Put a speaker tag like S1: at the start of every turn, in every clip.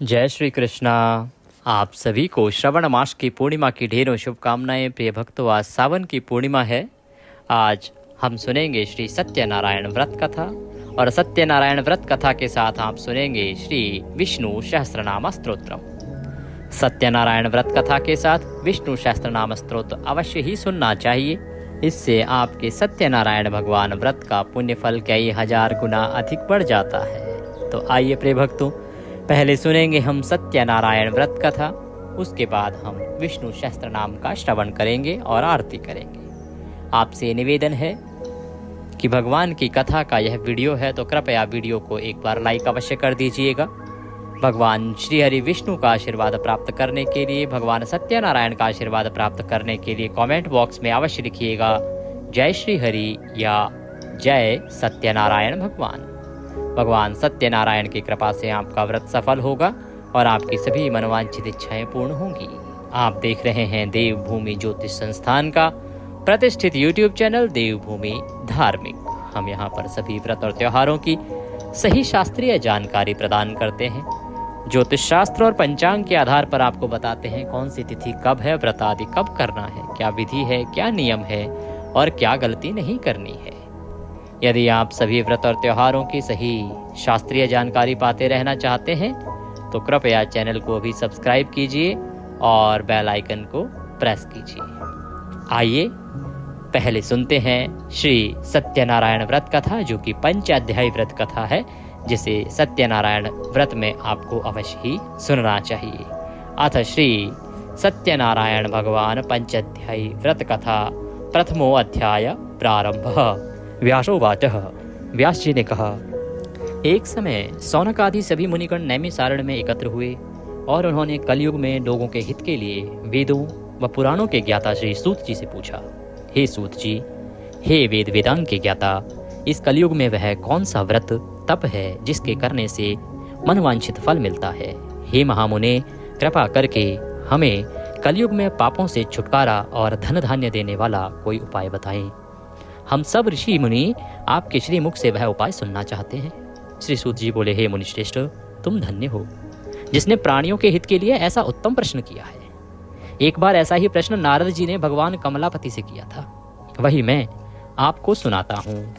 S1: जय श्री कृष्णा। आप सभी को श्रवण मास की पूर्णिमा की ढेरों शुभकामनाएं। प्रिय भक्तों, आज सावन की पूर्णिमा है। आज हम सुनेंगे श्री सत्यनारायण व्रत कथा, और सत्यनारायण व्रत कथा के साथ आप सुनेंगे श्री विष्णु सहस्त्रनाम स्तोत्रम। सत्यनारायण व्रत कथा के साथ विष्णु सहस्त्रनाम स्तोत्र अवश्य ही सुनना चाहिए। इससे आपके सत्यनारायण भगवान व्रत का पुण्य फल कई हजार गुना अधिक बढ़ जाता है। तो आइए प्रिय भक्तों, पहले सुनेंगे हम सत्यनारायण व्रत कथा, उसके बाद हम विष्णु सहस्त्र नाम का श्रवण करेंगे और आरती करेंगे। आपसे निवेदन है कि भगवान की कथा का यह वीडियो है तो कृपया वीडियो को एक बार लाइक अवश्य कर दीजिएगा। भगवान श्री हरि विष्णु का आशीर्वाद प्राप्त करने के लिए, भगवान सत्यनारायण का आशीर्वाद प्राप्त करने के लिए कमेंट बॉक्स में अवश्य लिखिएगा जय श्री हरि या जय सत्यनारायण भगवान। भगवान सत्यनारायण की कृपा से आपका व्रत सफल होगा और आपकी सभी मनोवांछित इच्छाएं पूर्ण होंगी। आप देख रहे हैं देवभूमि ज्योतिष संस्थान का प्रतिष्ठित YouTube चैनल देवभूमि धार्मिक। हम यहाँ पर सभी व्रत और त्योहारों की सही शास्त्रीय जानकारी प्रदान करते हैं। ज्योतिष शास्त्र और पंचांग के आधार पर आपको बताते हैं कौन सी तिथि कब है, व्रत आदि कब करना है, क्या विधि है, क्या नियम है और क्या गलती नहीं करनी है। यदि आप सभी व्रत और त्योहारों की सही शास्त्रीय जानकारी पाते रहना चाहते हैं तो कृपया चैनल को भी सब्सक्राइब कीजिए और बेल आइकन को प्रेस कीजिए। आइए पहले सुनते हैं श्री सत्यनारायण व्रत कथा, जो कि पंचाध्यायी व्रत कथा है, जिसे सत्यनारायण व्रत में आपको अवश्य ही सुनना चाहिए। अथ श्री सत्यनारायण भगवान पंचाध्यायी व्रत कथा प्रथमो अध्याय प्रारंभ। व्यासोवाचः। व्यास जी ने कहा, एक समय सौनक आदि सभी मुनिगण नैमिसारण्य में एकत्र हुए और उन्होंने कलयुग में लोगों के हित के लिए वेदों व पुराणों के ज्ञाता श्री सूत जी से पूछा, हे सूत जी, हे वेद वेदांग के ज्ञाता, इस कलयुग में वह कौन सा व्रत तप है जिसके करने से मनवांछित फल मिलता है? हे महामुने, कृपा करके हमें कलयुग में पापों से छुटकारा और धन धान्य देने वाला कोई उपाय बताएं। हम सब ऋषि मुनि आपके श्री मुख से वह उपाय सुनना चाहते हैं। श्री सूत जी बोले, हे मुनिश्रेष्ठ, तुम धन्य हो जिसने प्राणियों के हित के लिए ऐसा उत्तम प्रश्न किया है। एक बार ऐसा ही प्रश्न नारद जी ने भगवान कमलापति से किया था, वही मैं आपको सुनाता हूँ।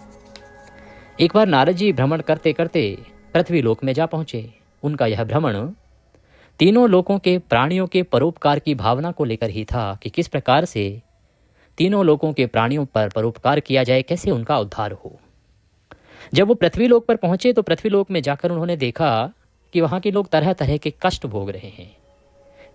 S1: एक बार नारद जी भ्रमण करते करते पृथ्वी लोक में जा पहुंचे। उनका यह भ्रमण तीनों लोकों के प्राणियों के परोपकार की भावना को लेकर ही था कि किस प्रकार से तीनों लोकों के प्राणियों पर परोपकार किया जाए, कैसे उनका उद्धार हो। जब वो पृथ्वी लोक पर पहुंचे तो पृथ्वी लोक में जाकर उन्होंने देखा कि वहां के लोग तरह तरह के कष्ट भोग रहे हैं।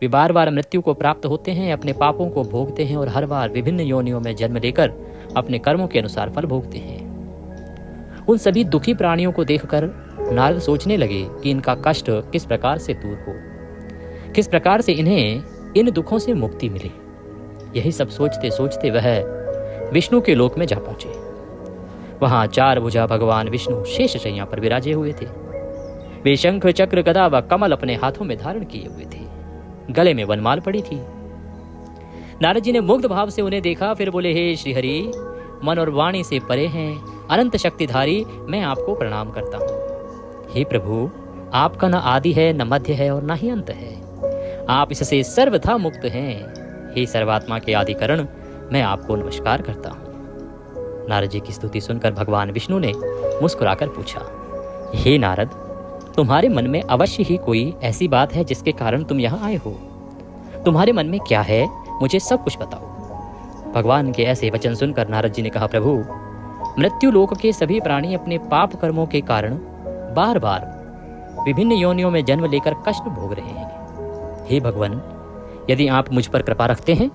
S1: वे बार बार मृत्यु को प्राप्त होते हैं, अपने पापों को भोगते हैं और हर बार विभिन्न योनियों में जन्म लेकर अपने कर्मों के अनुसार फल भोगते हैं। उन सभी दुखी प्राणियों को देखकर नारद सोचने लगे कि इनका कष्ट किस प्रकार से दूर हो, किस प्रकार से इन्हें इन दुखों से मुक्ति मिले। यही सब सोचते सोचते वह विष्णु के लोक में जा पहुंचे। वहां चार भुजा भगवान विष्णु शेष शैया पर विराजे हुए थे। वे शंख चक्र गदा व कमल अपने हाथों में धारण किए हुए थे। गले में वनमाल पड़ी थी। नारद जी ने मुग्ध भाव से उन्हें देखा, फिर बोले, हे श्रीहरि, मन और वाणी से परे हैं, अनंत शक्तिधारी, मैं आपको प्रणाम करता हूँ। हे प्रभु, आपका न आदि है, न मध्य है और न ही अंत है। आप इससे सर्वथा मुक्त हैं। हे सर्वात्मा के आदि कारण, मैं आपको नमस्कार करता हूँ। नारद जी की स्तुति सुनकर भगवान विष्णु ने मुस्कुराकर पूछा, हे नारद, तुम्हारे मन में अवश्य ही कोई ऐसी बात है जिसके कारण तुम यहाँ आए हो। तुम्हारे मन में क्या है, मुझे सब कुछ बताओ। भगवान के ऐसे वचन सुनकर नारद जी ने कहा, प्रभु, मृत्यु लोक के सभी प्राणी अपने पाप कर्मों के कारण बार बार विभिन्न योनियों में जन्म लेकर कष्ट भोग रहे हैं। हे भगवान, यदि आप मुझ पर कृपा रखते हैं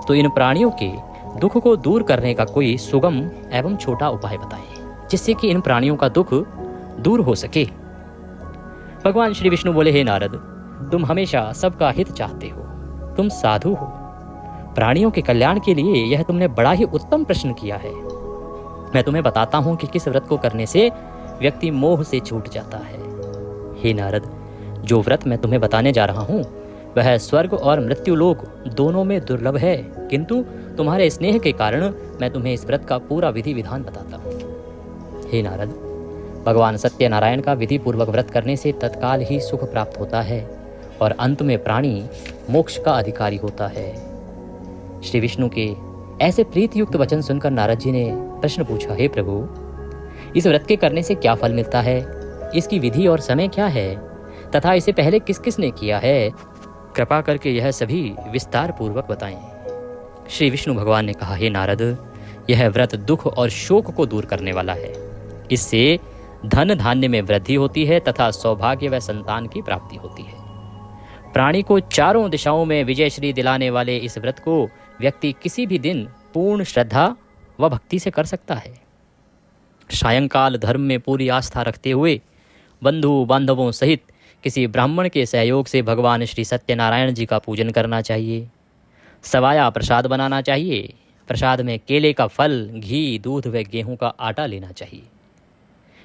S1: तो इन प्राणियों के दुख को दूर करने का कोई सुगम एवं छोटा उपाय बताएं, जिससे कि इन प्राणियों का दुख दूर हो सके। भगवान श्री विष्णु बोले, हे नारद, तुम हमेशा सबका हित चाहते हो, तुम साधु हो। प्राणियों के कल्याण के लिए यह तुमने बड़ा ही उत्तम प्रश्न किया है। मैं तुम्हें बताता हूं कि किस व्रत को करने से व्यक्ति मोह से छूट जाता है। हे नारद, जो व्रत मैं तुम्हें बताने जा रहा हूं वह स्वर्ग और मृत्यु लोक दोनों में दुर्लभ है, किंतु तुम्हारे स्नेह के कारण मैं तुम्हें इस व्रत का पूरा विधि विधान बताता हूँ। हे नारद, भगवान सत्यनारायण का विधि पूर्वक व्रत करने से तत्काल ही सुख प्राप्त होता है और अंत में प्राणी मोक्ष का अधिकारी होता है। श्री विष्णु के ऐसे प्रीति युक्त वचन सुनकर नारद जी ने प्रश्न पूछा, हे प्रभु, इस व्रत के करने से क्या फल मिलता है, इसकी विधि और समय क्या है तथा इसे पहले किस किस ने किया है, कृपा करके यह सभी विस्तार पूर्वक बताएं। श्री विष्णु भगवान ने कहा, हे नारद, यह व्रत दुख और शोक को दूर करने वाला है। इससे धन धान्य में वृद्धि होती है तथा सौभाग्य व संतान की प्राप्ति होती है। प्राणी को चारों दिशाओं में विजय श्री दिलाने वाले इस व्रत को व्यक्ति किसी भी दिन पूर्ण श्रद्धा व भक्ति से कर सकता है। सायंकाल धर्म में पूरी आस्था रखते हुए बंधु बांधवों सहित किसी ब्राह्मण के सहयोग से भगवान श्री सत्यनारायण जी का पूजन करना चाहिए। सवाया प्रसाद बनाना चाहिए। प्रसाद में केले का फल, घी, दूध व गेहूं का आटा लेना चाहिए।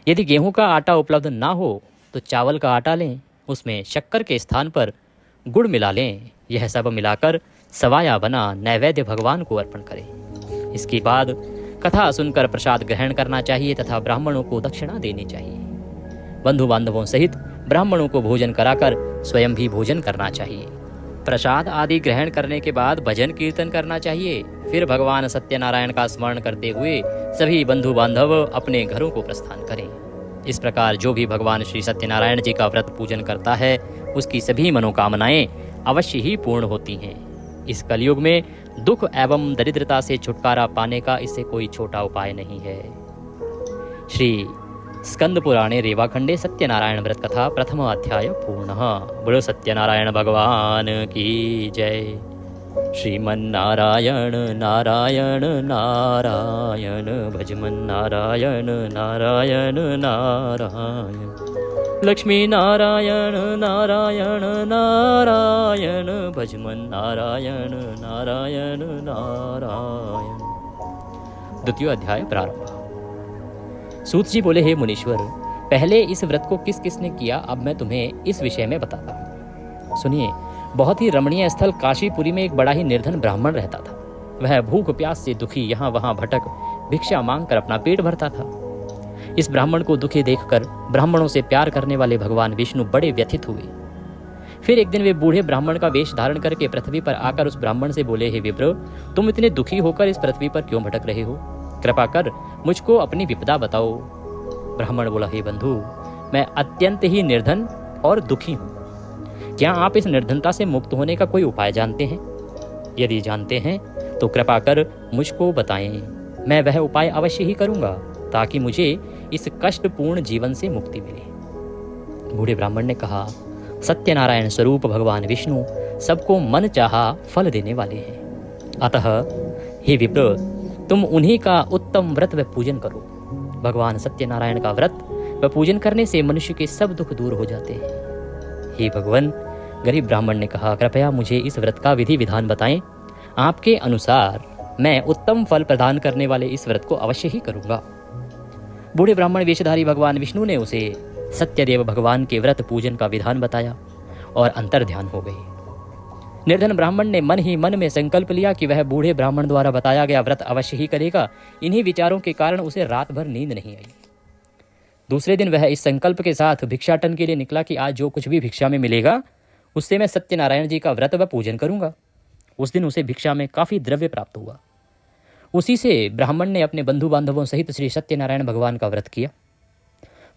S1: यदि गेहूं का आटा उपलब्ध ना हो तो चावल का आटा लें, उसमें शक्कर के स्थान पर गुड़ मिला लें। यह सब मिलाकर सवाया बना नैवेद्य भगवान को अर्पण करें। इसके बाद कथा सुनकर प्रसाद ग्रहण करना चाहिए तथा ब्राह्मणों को दक्षिणा देनी चाहिए। बंधु बांधवों सहित ब्राह्मणों को भोजन कराकर स्वयं भी भोजन करना चाहिए। प्रसाद आदि ग्रहण करने के बाद भजन कीर्तन करना चाहिए। फिर भगवान सत्यनारायण का स्मरण करते हुए सभी बंधु बांधव अपने घरों को प्रस्थान करें। इस प्रकार जो भी भगवान श्री सत्यनारायण जी का व्रत पूजन करता है उसकी सभी मनोकामनाएं अवश्य ही पूर्ण होती हैं। इस कलयुग में दुख एवं दरिद्रता से छुटकारा पाने का इससे कोई छोटा उपाय नहीं है। श्री स्कंद पुराणे रेवाखंडे सत्यनारायण व्रत कथा प्रथम अध्याय पूर्णः। बोलो सत्यनारायण भगवान की जय। श्रीमन्नारायण नारायण नारायण भजमन नारायण नारायण नारायण लक्ष्मी नारायण नारायण नारायण भजमन नारायण नारायण नारायण। द्वितीय अध्याय प्रारंभ। सूत जी बोले, हे मुनीश्वर, पहले इस व्रत को किस किसने किया अब मैं तुम्हें इस विषय में बताता हूँ। सुनिए, बहुत ही रमणीय स्थल काशीपुरी में एक बड़ा ही निर्धन ब्राह्मण रहता था। वह भूख प्यास से दुखी यहाँ वहाँ भटक भिक्षा मांगकर अपना पेट भरता था। इस ब्राह्मण को दुखी देखकर ब्राह्मणों से प्यार करने वाले भगवान विष्णु बड़े व्यथित हुए। फिर एक दिन वे बूढ़े ब्राह्मण का वेश धारण करके पृथ्वी पर आकर उस ब्राह्मण से बोले, हे विप्र, तुम इतने दुखी होकर इस पृथ्वी पर क्यों भटक रहे हो? कृपा कर मुझको अपनी विपदा बताओ। ब्राह्मण बोला, हे बंधु, मैं अत्यंत ही निर्धन और दुखी हूँ। क्या आप इस निर्धनता से मुक्त होने का कोई उपाय जानते हैं? यदि जानते हैं तो कृपा कर मुझको बताएं। मैं वह उपाय अवश्य ही करूंगा ताकि मुझे इस कष्टपूर्ण जीवन से मुक्ति मिले। बूढ़े ब्राह्मण ने कहा, सत्यनारायण स्वरूप भगवान विष्णु सबको मन चाहा फल देने वाले हैं। अतः हे विप्र, तुम उन्हीं का उत्तम व्रत व पूजन करो। भगवान सत्यनारायण का व्रत व पूजन करने से मनुष्य के सब दुख दूर हो जाते हैं। हे भगवान, गरीब ब्राह्मण ने कहा, कृपया मुझे इस व्रत का विधि विधान बताएं। आपके अनुसार मैं उत्तम फल प्रदान करने वाले इस व्रत को अवश्य ही करूंगा। बूढ़े ब्राह्मण वेशधारी भगवान विष्णु ने उसे सत्यदेव भगवान के व्रत पूजन का विधान बताया और अंतर ध्यान हो गए। निर्धन ब्राह्मण ने मन ही मन में संकल्प लिया कि वह बूढ़े ब्राह्मण द्वारा बताया गया व्रत अवश्य ही करेगा। इन्हीं विचारों के कारण उसे रात भर नींद नहीं आई। दूसरे दिन वह इस संकल्प के साथ भिक्षाटन के लिए निकला कि आज जो कुछ भी भिक्षा में मिलेगा उससे मैं सत्यनारायण जी का व्रत व पूजन करूंगा। उस दिन उसे भिक्षा में काफी द्रव्य प्राप्त हुआ। उसी से ब्राह्मण ने अपने बंधु बांधवों सहित श्री सत्यनारायण भगवान का व्रत किया।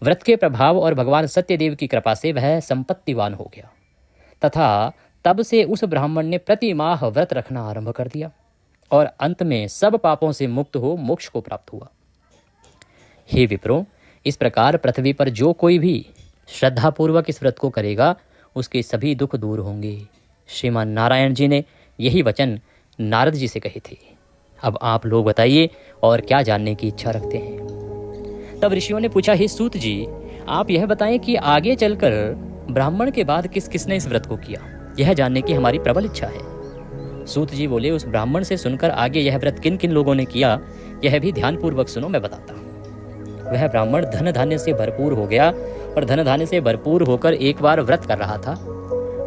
S1: व्रत के प्रभाव और भगवान सत्यदेव की कृपा से वह संपत्तिवान हो गया तथा तब से उस ब्राह्मण ने प्रति माह व्रत रखना आरंभ कर दिया और अंत में सब पापों से मुक्त हो मोक्ष को प्राप्त हुआ। हे विप्रो, इस प्रकार पृथ्वी पर जो कोई भी श्रद्धापूर्वक इस व्रत को करेगा उसके सभी दुख दूर होंगे। श्रीमान नारायण जी ने यही वचन नारद जी से कहे थे। अब आप लोग बताइए और क्या जानने की इच्छा रखते हैं? तब ऋषियों ने पूछा, हे सूत जी, आप यह बताएं कि आगे चलकर ब्राह्मण के बाद किस किसने इस व्रत को किया, यह जानने की हमारी प्रबल इच्छा है। सूत जी बोले, उस ब्राह्मण से सुनकर आगे यह व्रत किन किन लोगों ने किया यह भी ध्यानपूर्वक सुनो, मैं बताता हूँ। वह ब्राह्मण धन धान्य से भरपूर हो गया और धन धान्य से भरपूर होकर एक बार व्रत कर रहा था,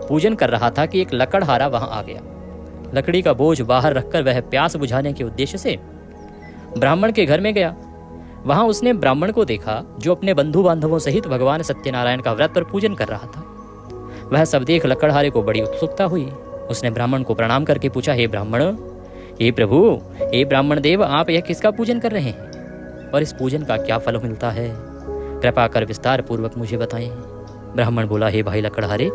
S1: पूजन कर रहा था कि एक लकड़हारा वहां आ गया। लकड़ी का बोझ बाहर रखकर वह प्यास बुझाने के उद्देश्य से ब्राह्मण के घर में गया। वहां उसने ब्राह्मण को देखा जो अपने बंधु बांधवों सहित भगवान सत्यनारायण का व्रत और पूजन कर रहा था। वह सब देख लकड़हारे को बड़ी उत्सुकता हुई। उसने ब्राह्मण को प्रणाम करके पूछा, हे ब्राह्मण, हे प्रभु, हे ब्राह्मण देव, आप यह किसका पूजन कर रहे हैं और इस पूजन का क्या फल मिलता है? कृपा कर विस्तार पूर्वक मुझे बताएं। ब्राह्मण बोला, हे भाई लकड़हारे,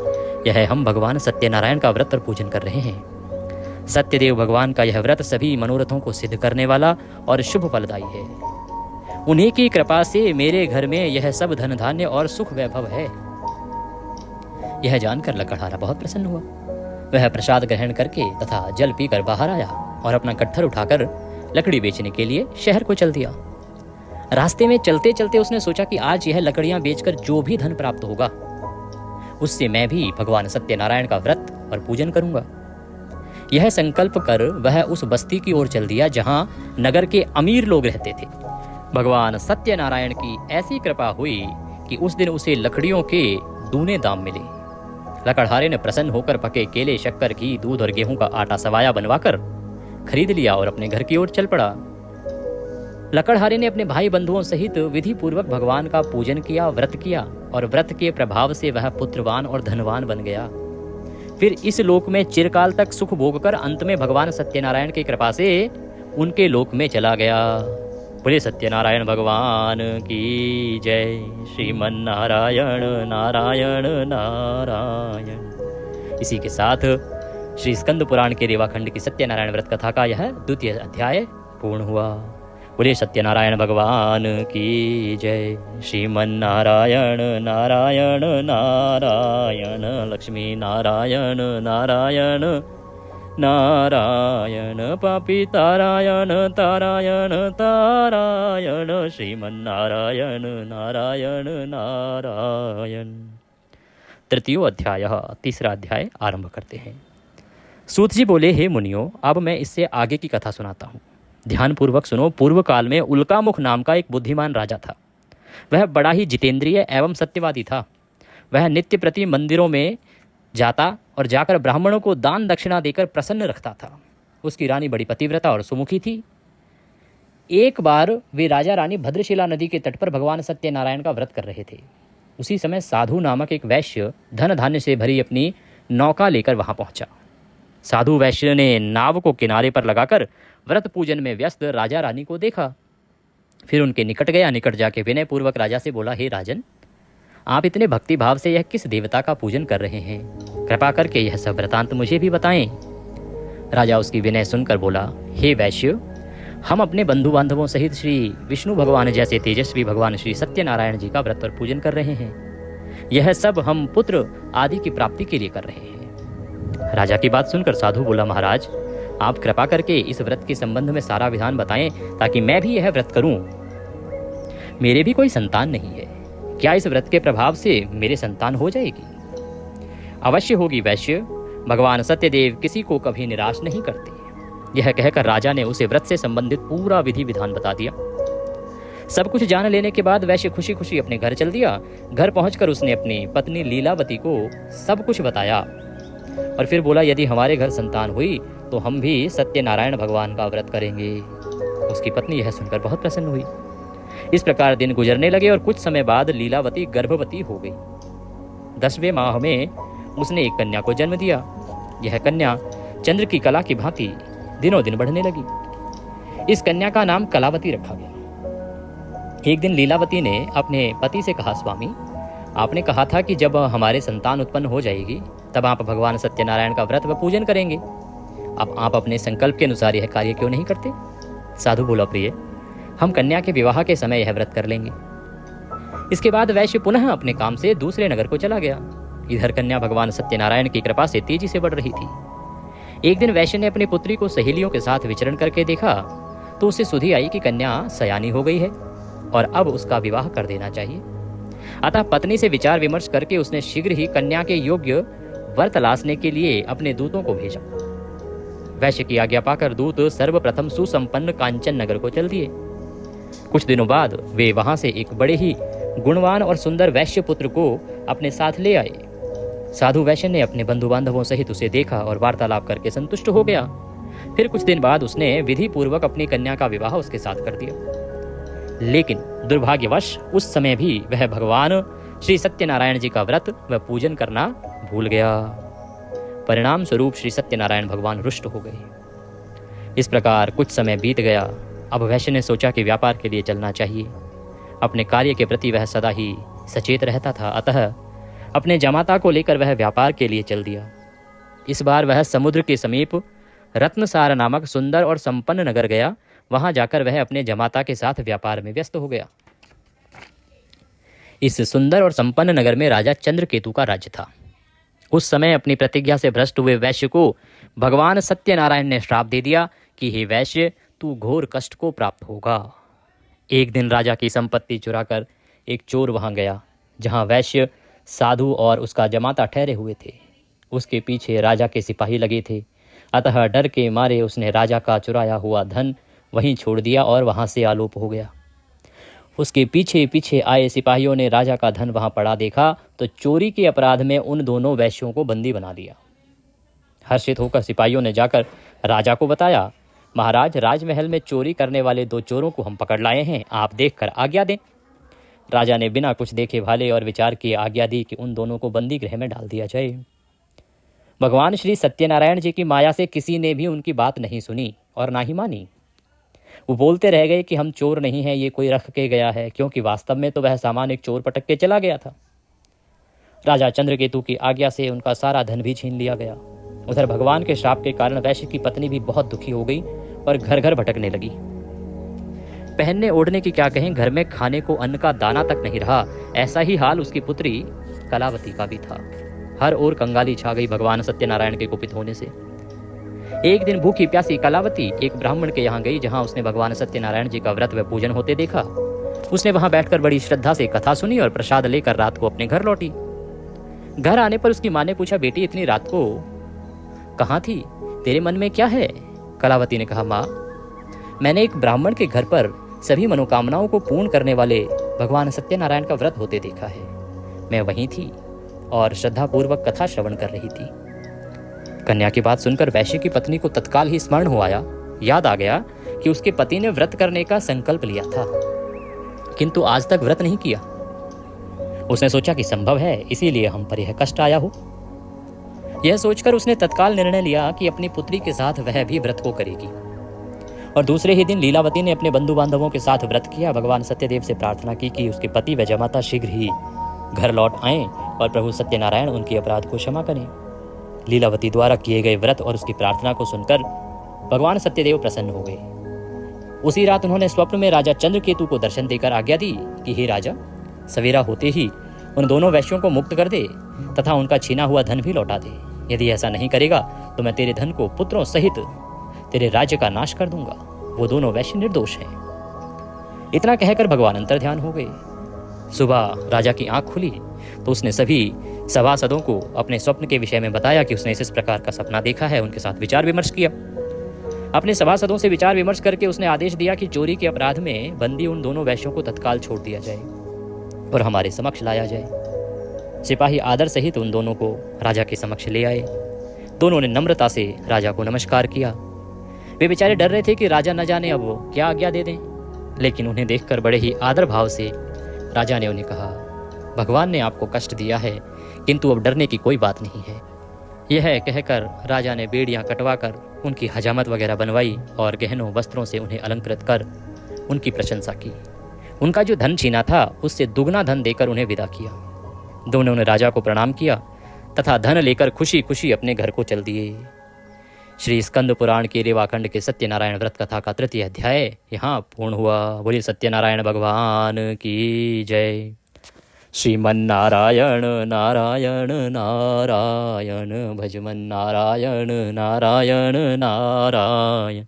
S1: यह हम भगवान सत्यनारायण का व्रत और पूजन कर रहे हैं। सत्यदेव भगवान का यह व्रत सभी मनोरथों को सिद्ध करने वाला और शुभ फलदायी है। उन्हीं की कृपा से मेरे घर में यह सब धन धान्य और सुख वैभव है। यह जानकर लकड़हारा बहुत प्रसन्न हुआ। वह प्रसाद ग्रहण करके तथा जल पीकर बाहर आया और अपना कट्ठर उठाकर लकड़ी बेचने के लिए शहर को चल दिया। रास्ते में चलते चलते उसने सोचा कि आज यह लकड़ियां बेचकर जो भी धन प्राप्त होगा उससे मैं भी भगवान सत्यनारायण का व्रत और पूजन करूंगा। यह संकल्प कर वह उस बस्ती की ओर चल दिया जहां नगर के अमीर लोग रहते थे। भगवान सत्यनारायण की ऐसी कृपा हुई कि उस दिन उसे लकड़ियों के दूने दाम मिले। लकड़हारे ने प्रसन्न होकर पके केले, शक्कर, घी, दूध और गेहूं का आटा सवाया बनवाकर खरीद लिया और अपने घर की ओर चल पड़ा। लकड़हारे ने अपने भाई बंधुओं सहित विधि पूर्वक भगवान का पूजन किया, व्रत किया और व्रत के प्रभाव से वह पुत्रवान और धनवान बन गया। फिर इस लोक में चिरकाल तक सुख भोगकर अंत में भगवान सत्यनारायण की कृपा से उनके लोक में चला गया। बोले सत्यनारायण भगवान की जय। श्रीमन नारायण नारायण नारायण। इसी के साथ श्री स्कंद पुराण के रेवाखंड की सत्यनारायण व्रत कथा का यह द्वितीय अध्याय पूर्ण हुआ। बोले सत्यनारायण भगवान की जय। श्रीमन नारायण नारायण नारायण। लक्ष्मी नारायण नारायण नारायण। पापी तारायण तारायण तारायण। श्रीमन नारायण नारायण नारायण। तृतीय अध्याय, तीसरा अध्याय आरंभ करते हैं। सूत जी बोले, हे मुनियों, अब मैं इससे आगे की कथा सुनाता हूँ। ध्यानपूर्वक सुनो। पूर्व काल में उल्कामुख नाम का एक बुद्धिमान राजा था। वह बड़ा ही जितेंद्रिय एवं सत्यवादी था। वह नित्य प्रति मंदिरों में जाता और जाकर ब्राह्मणों को दान दक्षिणा देकर प्रसन्न रखता था। उसकी रानी बड़ी पतिव्रता और सुमुखी थी। एक बार वे राजा रानी भद्रशिला नदी के तट पर भगवान सत्यनारायण का व्रत कर रहे थे। उसी समय साधु नामक एक वैश्य धन धान्य से भरी अपनी नौका लेकर वहां पहुंचा। साधु वैश्य ने नाव को किनारे पर लगाकर व्रत पूजन में व्यस्त राजा रानी को देखा। फिर उनके निकट गया। निकट जाके विनय पूर्वक राजा से बोला, हे राजन, आप इतने भक्ति भाव से यह किस देवता का पूजन कर रहे हैं? कृपा करके यह सब वृतांत मुझे भी बताएं। राजा उसकी विनय सुनकर बोला, हे वैश्य, हम अपने बंधु बांधवों सहित श्री विष्णु भगवान जैसे तेजस्वी भगवान श्री सत्यनारायण जी का व्रत और पूजन कर रहे हैं। यह सब हम पुत्र आदि की प्राप्ति के लिए कर रहे हैं। राजा की बात सुनकर साधु बोला, महाराज, आप कृपा करके इस व्रत के संबंध में सारा विधान बताएं ताकि मैं भी यह व्रत करूं। मेरे भी कोई संतान नहीं है। क्या इस व्रत के प्रभाव से मेरे संतान हो जाएगी? अवश्य होगी वैश्य। भगवान सत्यदेव किसी को कभी निराश नहीं करते। यह कहकर राजा ने उसे व्रत से संबंधित पूरा विधि विधान बता दिया। सब कुछ जान लेने के बाद वैश्य खुशी खुशी अपने घर चल दिया। घर पहुंचकर उसने अपनी पत्नी लीलावती को सब कुछ बताया और फिर बोला, यदि हमारे घर संतान हुई तो हम भी सत्यनारायण भगवान का व्रत करेंगे। उसकी पत्नी यह सुनकर बहुत प्रसन्न हुई। इस प्रकार दिन गुजरने लगे और कुछ समय बाद लीलावती गर्भवती हो गई। 10वें माह में उसने एक कन्या को जन्म दिया। यह कन्या चंद्र की कला की भांति दिनों दिन बढ़ने लगी। इस कन्या का नाम कलावती रखा गया। एक दिन लीलावती ने अपने पति से कहा, स्वामी, आपने कहा था कि जब हमारे संतान उत्पन्न हो जाएगी तब आप भगवान सत्यनारायण का व्रत व पूजन करेंगे। अब आप अपने संकल्प के अनुसार यह कार्य क्यों नहीं करते? साधु बोला, प्रिय, हम कन्या के विवाह के समय यह व्रत कर लेंगे। इसके बाद वैश्य पुनः अपने काम से दूसरे नगर को चला गया। इधर कन्या भगवान सत्यनारायण की कृपा से तेजी से बढ़ रही थी। एक दिन वैश्य ने अपनी पुत्री को सहेलियों के साथ विचरण करके देखा तो उसे सुधि आई कि कन्या सयानी हो गई है और अब उसका विवाह कर देना चाहिए। अतः पत्नी से विचार विमर्श करके उसने शीघ्र ही कन्या के योग्य वर तलाशने के लिए अपने दूतों को भेजा। वैश्य की आज्ञा पाकर दूत सर्वप्रथम सुसंपन्न कांचन नगर को चल दिए। कुछ दिनों बाद वे वहां से एक बड़े ही गुणवान और सुंदर वैश्य पुत्र को अपने साथ ले आए। साधु वैश्य ने अपने बंधु बांधवों सहित उसे देखा और वार्तालाप करके संतुष्ट हो गया। फिर कुछ दिन बाद उसने विधि पूर्वक अपनी कन्या का विवाह उसके साथ कर दिया। लेकिन दुर्भाग्यवश उस समय भी वह भगवान श्री सत्यनारायण जी का व्रत व पूजन करना भूल गया। परिणाम स्वरूप श्री सत्यनारायण भगवान रुष्ट हो गए। इस प्रकार कुछ समय बीत गया। अब वैश्य ने सोचा कि व्यापार के लिए चलना चाहिए। अपने कार्य के प्रति वह सदा ही सचेत रहता था, अतः अपने जमाता को लेकर वह व्यापार के लिए चल दिया। इस बार वह समुद्र के समीप रत्नसार नामक सुंदर और संपन्न नगर गया। वहां जाकर वह अपने जमाता के साथ व्यापार में व्यस्त हो गया। इस सुंदर और संपन्न नगर में राजा चंद्रकेतु का राज्य था। उस समय अपनी प्रतिज्ञा से भ्रष्ट हुए वैश्य को भगवान सत्यनारायण ने श्राप दे दिया कि हे वैश्य, तू घोर कष्ट को प्राप्त होगा। एक दिन राजा की संपत्ति चुराकर एक चोर वहां गया जहां वैश्य साधु और उसका जमाता ठहरे हुए थे। उसके पीछे राजा के सिपाही लगे थे, अतः डर के मारे उसने राजा का चुराया हुआ धन वहीं छोड़ दिया और वहां से आलोप हो गया। उसके पीछे पीछे आए सिपाहियों ने राजा का धन वहां पड़ा देखा तो चोरी के अपराध में उन दोनों वैश्यों को बंदी बना दिया। हर्षित होकर सिपाहियों ने जाकर राजा को बताया, महाराज, राजमहल में चोरी करने वाले 2 चोरों को हम पकड़ लाए हैं, आप देखकर आज्ञा दें। राजा ने बिना कुछ देखे भाले और विचार किए आज्ञा दी कि उन दोनों को बंदी गृह में डाल दिया जाए। भगवान श्री सत्यनारायण जी की माया से किसी ने भी उनकी बात नहीं सुनी और ना ही मानी। वो बोलते रह गए कि हम चोर नहीं हैं, ये कोई रख के गया है, क्योंकि वास्तव में तो वह सामान एक चोर पटक के चला गया था। राजा चंद्रकेतु की आज्ञा से उनका सारा धन भी छीन लिया गया। उधर भगवान के श्राप के कारण वैश्य की पत्नी भी बहुत दुखी हो गई और घर घर भटकने लगी। पहनने ओढ़ने की क्या कहें, घर में खाने को अन्न का दाना तक नहीं रहा। ऐसा ही हाल उसकी पुत्री कलावती का भी था। हर ओर कंगाली छा गई भगवान सत्यनारायण के कुपित होने से। एक दिन भूखी प्यासी कलावती एक ब्राह्मण के यहाँ गई जहाँ उसने भगवान सत्यनारायण जी का व्रत व पूजन होते देखा। उसने वहां बैठकर बड़ी श्रद्धा से कथा सुनी और प्रसाद लेकर रात को अपने घर लौटी। घर आने पर उसकी माँ ने पूछा, बेटी इतनी रात को कहाँ थी, तेरे मन में क्या है? कलावती ने कहा, माँ, मैंने एक ब्राह्मण के घर पर सभी मनोकामनाओं को पूर्ण करने वाले भगवान सत्यनारायण का व्रत होते देखा है। मैं वहीं थी और श्रद्धापूर्वक कथा श्रवण कर रही थी। कन्या की बात सुनकर वैश्य की पत्नी को तत्काल ही स्मरण हो आया। याद आ गया कि उसके पति ने व्रत करने का संकल्प लिया था, किंतु आज तक व्रत नहीं किया। उसने सोचा कि संभव है, इसीलिए हम पर यह कष्ट आया हो। यह सोचकर उसने तत्काल निर्णय लिया कि अपनी पुत्री के साथ वह भी व्रत को करेगी। और दूसरे ही दिन लीलावती ने अपने बंधु बांधवों के साथ व्रत किया। भगवान सत्यदेव से प्रार्थना की कि उसके पति व जमाता शीघ्र ही घर लौट आएं और प्रभु सत्यनारायण उनके अपराध को क्षमा करें। लीलावती द्वारा किए गए व्रत और उसकी प्रार्थना को सुनकर भगवान सत्यदेव प्रसन्न हो गए। उसी रात उन्होंने स्वप्न में राजा चंद्रकेतु को दर्शन देकर आज्ञा दी कि हे राजा, सवेरा होते ही उन दोनों वैश्यों को मुक्त कर दे तथा उनका छीना हुआ धन भी लौटा दे। यदि ऐसा नहीं करेगा तो मैं तेरे धन को पुत्रों सहित तेरे राज्य का नाश कर दूंगा। वो दोनों वैश्य निर्दोष हैं। इतना कहकर भगवान अंतर्ध्यान हो गए। सुबह राजा की आंख खुली तो उसने सभी सभासदों को अपने स्वप्न के विषय में बताया कि उसने इस प्रकार का सपना देखा है। उनके साथ विचार विमर्श किया। अपने सभासदों से विचार विमर्श करके उसने आदेश दिया कि चोरी के अपराध में बंदी उन दोनों वैश्यों को तत्काल छोड़ दिया जाए और हमारे समक्ष लाया जाए। सिपाही आदर सहित उन दोनों को राजा के समक्ष ले आए। दोनों ने नम्रता से राजा को नमस्कार किया। वे बेचारे डर रहे थे कि राजा न जाने अब क्या आज्ञा दे दें, लेकिन उन्हें देखकर बड़े ही आदर भाव से राजा ने उन्हें कहा, भगवान ने आपको कष्ट दिया है, किंतु अब डरने की कोई बात नहीं है। यह कहकर राजा ने बेड़ियां कटवाकर उनकी हजामत वगैरह बनवाई और गहनों वस्त्रों से उन्हें अलंकृत कर उनकी प्रशंसा की। उनका जो धन छीना था उससे दुगना धन देकर उन्हें विदा किया। दोनों ने राजा को प्रणाम किया तथा धन लेकर खुशी खुशी अपने घर को चल दिए। श्री स्कंद पुराण के रेवाखंड के सत्यनारायण व्रत कथा का 3य अध्याय यहाँ पूर्ण हुआ। बोलिए सत्यनारायण भगवान की जय। श्रीमन्नारायण नारायण नारायण भजमन नारायण नारायण नारायण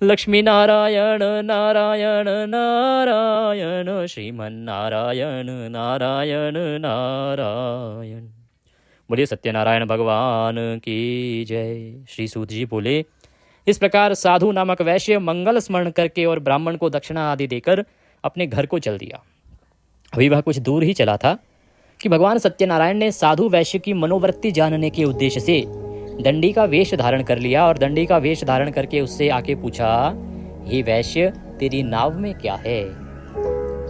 S1: लक्ष्मी नारायण नारायण नारायण श्रीमन्नारायण नारायण नारायण। बोलिए सत्यनारायण भगवान की जय। श्री सूत जी बोले, इस प्रकार साधु नामक वैश्य मंगल स्मरण करके और ब्राह्मण को दक्षिणा आदि देकर अपने घर को चल दिया। अभी वह कुछ दूर ही चला था कि भगवान सत्यनारायण ने साधु वैश्य की मनोवृत्ति जानने के उद्देश्य से दंडी का वेश धारण कर लिया और दंडी का वेश धारण करके उससे आके पूछा, हे वैश्य, तेरी नाव में क्या है?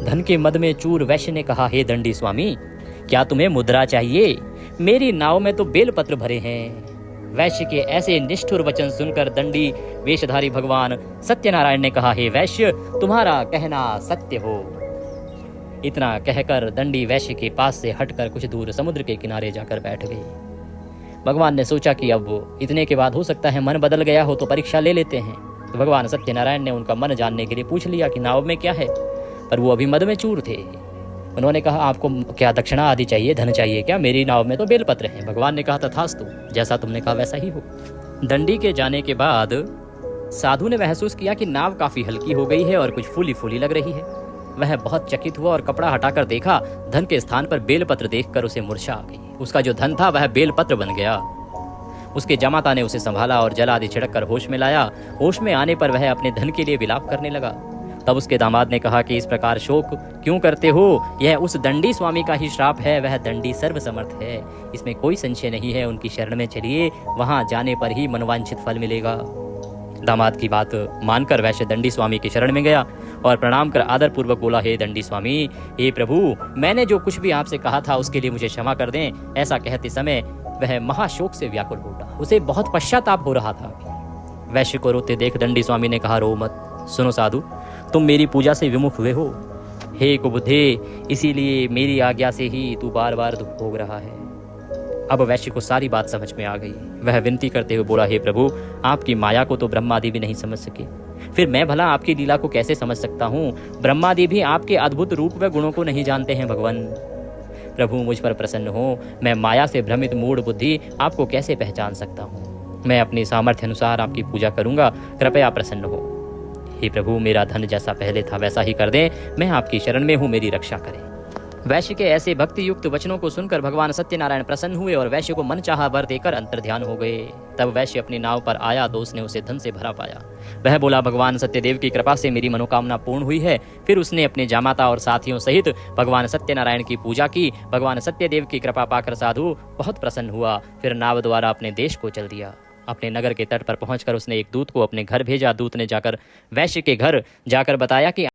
S1: धन के मद में चूर वैश्य ने कहा, हे दंडी स्वामी, क्या तुम्हें मुद्रा चाहिए? मेरी नाव में तो बेलपत्र भरे हैं। वैश्य के ऐसे निष्ठुर वचन सुनकर दंडी वेशधारी भगवान सत्यनारायण ने कहा, हे वैश्य, तुम्हारा कहना सत्य हो। इतना कहकर दंडी वैश्य के पास से हटकर कुछ दूर समुद्र के किनारे जाकर बैठ गई। भगवान ने सोचा कि अब इतने के बाद हो सकता है मन बदल गया हो, तो परीक्षा ले लेते हैं। तो भगवान सत्यनारायण ने उनका मन जानने के लिए पूछ लिया कि नाव में क्या है, पर वो अभी मद में चूर थे। उन्होंने कहा, आपको क्या दक्षिणा आदि चाहिए, धन चाहिए क्या? मेरी नाव में तो बेलपत्र हैं। भगवान ने कहा, तथास्तु, जैसा तुमने कहा वैसा ही हो। दंडी के जाने के बाद साधु ने महसूस किया कि नाव काफी हल्की हो गई है और कुछ फूली फूली लग रही है। वह बहुत चकित हुआ और कपड़ा हटाकर देखा, धन के स्थान पर बेलपत्र देखकर उसे मूर्छा आ गई। उसका जो धन था वह बेलपत्र बन गया। उसके जमाता ने उसे संभाला और जल आदि छिड़क कर होश में लाया। होश में आने पर वह अपने धन के लिए विलाप करने लगा। तब उसके दामाद ने कहा कि इस प्रकार शोक क्यों करते हो? यह उस दंडी स्वामी का ही श्राप है। वह दंडी सर्वसमर्थ है, इसमें कोई संशय नहीं है। उनकी शरण में चलिए, वहां जाने पर ही मनवांछित फल मिलेगा। दामाद की बात मानकर वैश्य दंडी स्वामी की शरण में गया और प्रणाम कर आदर पूर्वक बोला, हे दंडी स्वामी, हे प्रभु, मैंने जो कुछ भी आपसे कहा था उसके लिए मुझे क्षमा कर दें। ऐसा कहते समय वह महाशोक से व्याकुल हो उठा। उसे बहुत पश्चाताप हो रहा था। वैश्य को रोते देख दंडी स्वामी ने कहा, रो मत। सुनो साधु, तुम मेरी पूजा से विमुख हुए हो। हे कुबुद्धे, इसीलिए मेरी आज्ञा से ही तू बार बार दुख भोग रहा है। अब वैश्य को सारी बात समझ में आ गई। वह विनती करते हुए बोला, हे प्रभु, आपकी माया को तो ब्रह्मादि भी नहीं समझ सके, फिर मैं भला आपकी लीला को कैसे समझ सकता हूँ? ब्रह्मादि भी आपके अद्भुत रूप व गुणों को नहीं जानते हैं। भगवान प्रभु, मुझ पर प्रसन्न हो। मैं माया से भ्रमित मूढ़ बुद्धि आपको कैसे पहचान सकता हूँ? मैं अपनी सामर्थ्य अनुसार आपकी पूजा करूंगा, कृपया प्रसन्न हो। हे प्रभु, मेरा धन जैसा पहले था वैसा ही कर दें। मैं आपकी शरण में हूँ, मेरी रक्षा करें। वैश्य के ऐसे भक्ति युक्त वचनों को सुनकर भगवान सत्यनारायण प्रसन्न हुए और वैश्य को मन चाहा वर देकर अंतर्ध्यान हो गए। तब वैश्य अपनी नाव पर आया तो उसने उसे धन से भरा पाया। वह बोला, भगवान सत्यदेव की कृपा से मेरी मनोकामना पूर्ण हुई है। फिर उसने अपने जामाता और साथियों सहित भगवान सत्यनारायण की पूजा की। भगवान सत्यदेव की कृपा पाकर साधु बहुत प्रसन्न हुआ। फिर नाव द्वारा अपने देश को चल दिया। अपने नगर के तट पर पहुंचकर उसने एक दूत को अपने घर भेजा। दूत ने जाकर वैश्य के घर जाकर बताया कि